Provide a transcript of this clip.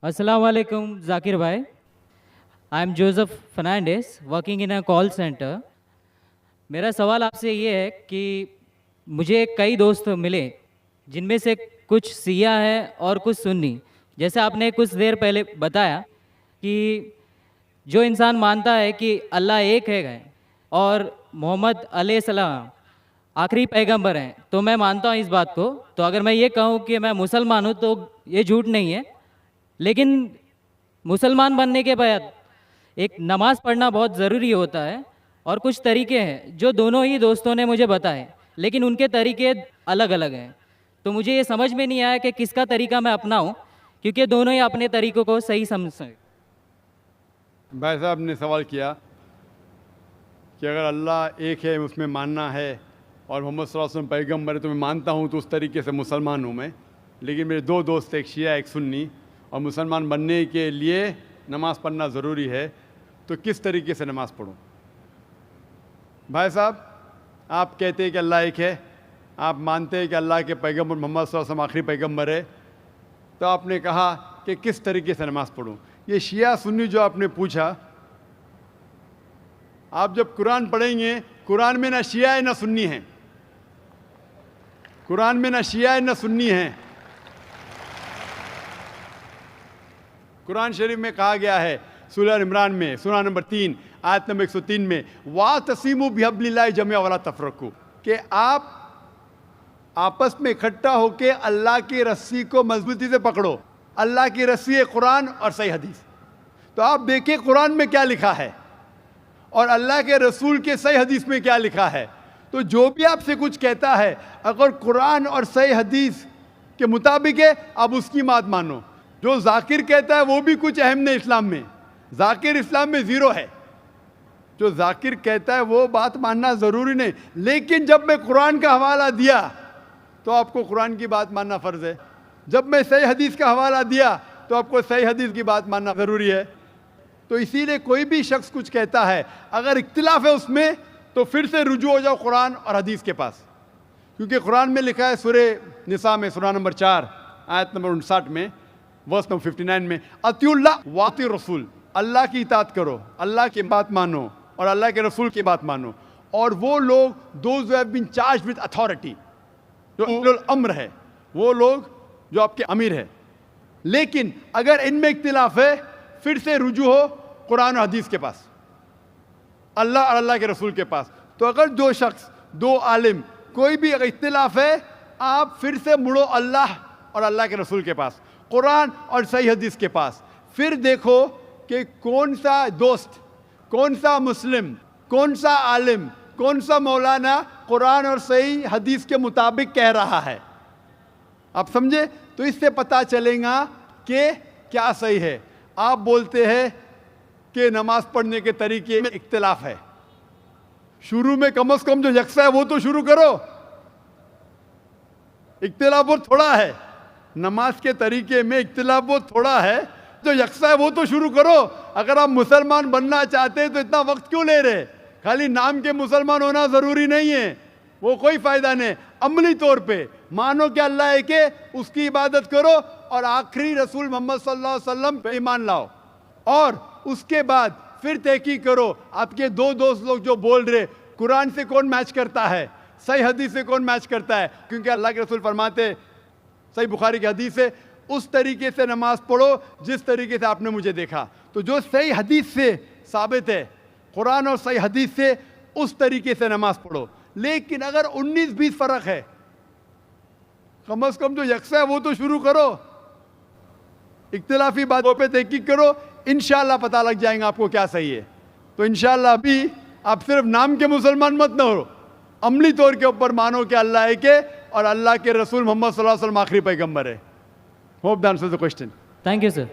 Assalamu alaikum, Zakir bhai. I am Joseph Fernandez, working in a call center. मेरा सवाल आपसे ये है कि मुझे कई दोस्त मिले जिनमें से कुछ सिया है और कुछ सुन्नी। जैसे आपने कुछ देर पहले बताया कि जो इंसान मानता है कि अल्लाह एक है और मोहम्मद अलैहिस्सलाम आखिरी पैगंबर हैं, तो मैं मानता हूँ इस बात को। तो अगर मैं ये कहूँ कि मैं मुसलमान हूँ तो ये झूठ नहीं है। लेकिन मुसलमान बनने के बाद एक नमाज़ पढ़ना बहुत ज़रूरी होता है और कुछ तरीके हैं जो दोनों ही दोस्तों ने मुझे बताए, लेकिन उनके तरीके अलग अलग हैं। तो मुझे ये समझ में नहीं आया कि किसका तरीका मैं अपनाऊं, क्योंकि दोनों ही अपने तरीक़ों को सही समझते हैं। भाई साहब ने सवाल किया कि अगर अल्लाह एक है उसमें मानना है और मोहम्मद सल्लल्लाहु अलैहि वसल्लम पैगम्बर है तो मैं मानता हूँ, तो उस तरीके से मुसलमान हूँ मैं। लेकिन मेरे दो दोस्त, एक शिया एक सुन्नी, और मुसलमान बनने के लिए नमाज़ पढ़ना ज़रूरी है, तो किस तरीके से नमाज़ पढ़ूँ? भाई साहब, आप कहते हैं कि अल्लाह एक है, आप मानते हैं कि अल्लाह के पैगम्बर मोहम्मद सल्लल्लाहु अलैहि वसल्लम आखिरी पैगम्बर है, तो आपने कहा कि किस तरीके से नमाज़ पढ़ूँ। ये शिया सुन्नी जो आपने पूछा, आप जब कुरान पढ़ेंगे, कुरान में ना शिया है ना सुन्नी है, कुरान में ना शिया है ना सुन्नी है। कुरान शरीफ में कहा गया है सूरह इमरान में सूरह नंबर 3 आयत नंबर 103 में, वातसिमू बिहब्लिल्लाहि जमीअन वला तफरकू, कि आप आपस में इकट्ठा होकर अल्लाह की रस्सी को मजबूती से पकड़ो। अल्लाह की रस्सी है कुरान और सही हदीस। तो आप देखिए कुरान में क्या लिखा है और अल्लाह के रसूल के सही हदीस में क्या लिखा है। तो जो भी आपसे कुछ कहता है, अगर कुरान और सही हदीस के मुताबिक है, आप उसकी बात मानो। जो जाकिर कहता है वो भी कुछ अहम नहीं इस्लाम में, जाकिर इस्लाम में ज़ीरो है। जो जाकिर कहता है वो बात मानना ज़रूरी नहीं, लेकिन जब मैं कुरान का हवाला दिया तो आपको कुरान की बात मानना फ़र्ज़ है। जब मैं सही हदीस का हवाला दिया तो आपको सही हदीस की बात मानना ज़रूरी है। तो इसीलिए कोई भी शख्स कुछ कहता है, अगर इख्तिलाफ है उसमें, तो फिर से रुजू हो जाओ कुरान और हदीस के पास, क्योंकि कुरान में लिखा है सूरह निसा में सूरह नंबर 4 आयत नंबर 59 में वर्स नंबर 59 में, अतिउल्लाह वाति रसूल, अल्लाह की इताअत करो, अल्लाह की बात मानो और अल्लाह के रसूल की बात मानो। और वो लोग those who have been charged with authority, जो उलुल अम्र है, वो लोग जो आपके अमीर है। लेकिन अगर इनमें इख्तिलाफ है, फिर से रुजू हो कुरान और हदीस के पास, अल्लाह और अल्लाह के रसूल के पास। तो अगर दो शख्स, दो आलिम, कोई भी अगर इख्तिलाफ है, आप फिर से मुड़ो अल्लाह और अल्लाह के रसूल के पास, कुरान और सही हदीस के पास। फिर देखो कि कौन सा दोस्त, कौन सा मुस्लिम, कौन सा आलिम, कौन सा मौलाना कुरान और सही हदीस के मुताबिक कह रहा है। आप समझे? तो इससे पता चलेगा कि क्या सही है। आप बोलते हैं कि नमाज पढ़ने के तरीके में इख्तिलाफ है, शुरू में कम से कम जो यकसा है वो तो शुरू करो। इख्तिलाफ वो थोड़ा है, नमाज के तरीके में इख्तिलाफ वो थोड़ा है, जो यकसा है वो तो शुरू करो। अगर आप मुसलमान बनना चाहते हैं तो इतना वक्त क्यों ले रहे? खाली नाम के मुसलमान होना ज़रूरी नहीं है, वो कोई फ़ायदा नहीं। अमली तौर पे मानो कि अल्लाह एक है, उसकी इबादत करो और आखिरी रसूल मोहम्मद सल्लल्लाहु अलैहि वसल्लम पे ईमान लाओ। और उसके बाद फिर तहकीक करो, आपके दो दोस्त लोग जो बोल रहे कुरान से कौन मैच करता है, सही हदीस से कौन मैच करता है, क्योंकि अल्लाह के रसूल फरमाते, सही बुखारी की हदीस है, उस तरीके से नमाज पढ़ो जिस तरीके से आपने मुझे देखा। तो जो सही हदीस से साबित है, कुरान और सही हदीस से, उस तरीके से नमाज पढ़ो। लेकिन अगर 19-20 फ़र्क है, कम से कम जो यकसा है वो तो शुरू करो। इख्तिलाफी बातों पे तहकीक करो, इंशाअल्लाह पता लग जाएगा आपको क्या सही है। तो इंशाअल्लाह अभी आप सिर्फ नाम के मुसलमान मत न हो, अमली तौर के ऊपर मानो कि अल्लाह एक है और अल्लाह के रसूल मोहम्मद सल्लल्लाहु अलैहि वसल्लम आखिरी पैगंबर है। Hope that answers the question. Thank you sir.